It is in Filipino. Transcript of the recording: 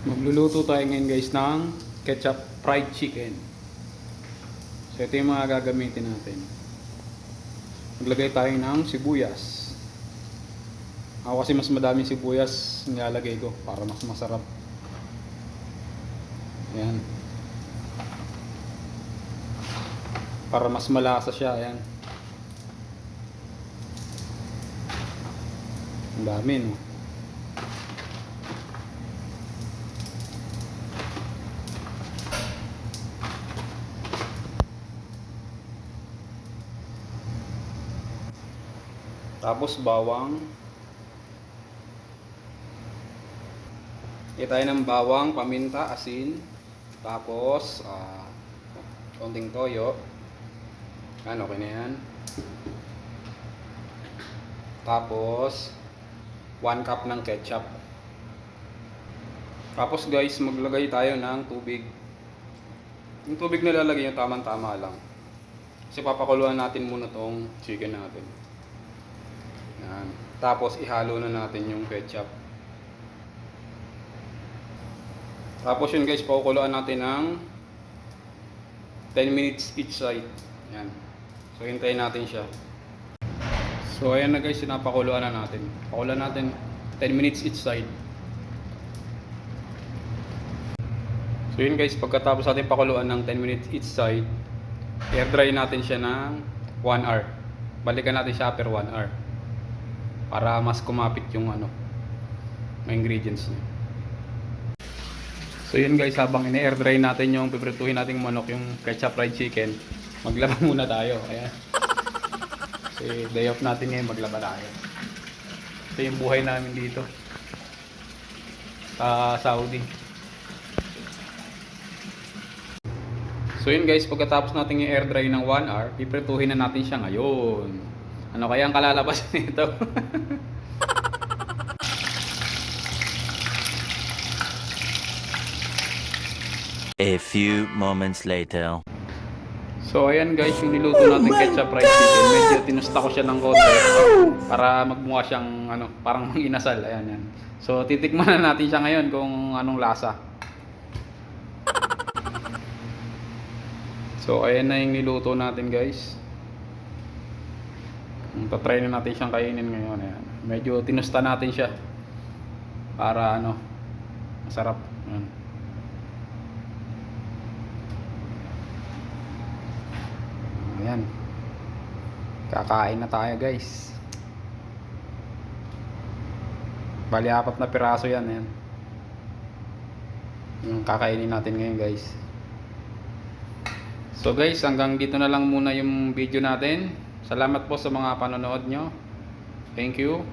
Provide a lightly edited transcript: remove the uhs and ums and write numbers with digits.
Magluluto tayo ngayon guys ng ketchup fried chicken. So ito yung mga gagamitin natin. Maglagay tayo ng sibuyas. Ako kasi mas madaming sibuyas nilalagay ko para mas masarap. Ayan. Para mas malasa siya. Ayan. Ang dami, no? Tapos bawang. Tayo ng bawang, paminta, asin. Tapos konting toyo. Yan, okay na yan. Tapos 1 cup ng ketchup. Tapos guys, maglagay tayo ng tubig. Yung tubig na lalagay nyo tamang-tama lang. Kasi papakuluan natin muna tong chicken natin. Yan. Tapos ihalo na natin yung ketchup. Tapos yun guys, pakukuluan natin ng 10 minutes each side. Yan. So hintayin natin siya. So ayan na guys, napakuluan na natin. Pakuluan natin 10 minutes each side. So yun guys, pagkatapos natin pakuluan ng 10 minutes each side, air dry natin siya ng 1 hour. Balikan natin siya after 1 hour. Para mas kumapit yung mga ingredients niya. So yun guys, habang ini-air dry natin yung piprituhin nating manok, yung ketchup fried chicken, maglaba muna tayo. Ayan. Kasi day off natin ngayon, maglaba tayo. Ito yung buhay namin dito sa Saudi. So yun guys, pagkatapos natin i-air dry ng 1 hour, piprituhin na natin siya ngayon. Ano kaya ang kalalabas nito? A few moments later. So ayan guys, yung niluto natin ketchup fried chicken, medyo tinusta ko siya ng konti para magmukha siyang parang inasal. Ayan yan. So titikman na natin siya ngayon kung anong lasa. So ayan na yung niluto natin guys. Tatry na natin siyang kainin ngayon. Ayan. Medyo tinusta natin siya para masarap. Ayan. Ayan. Kakain na tayo guys. Bali 4 na piraso yan. Ayan. Yung kakainin natin ngayon guys. So guys, hanggang dito na lang muna yung video natin. Salamat po sa mga panonood nyo. Thank you.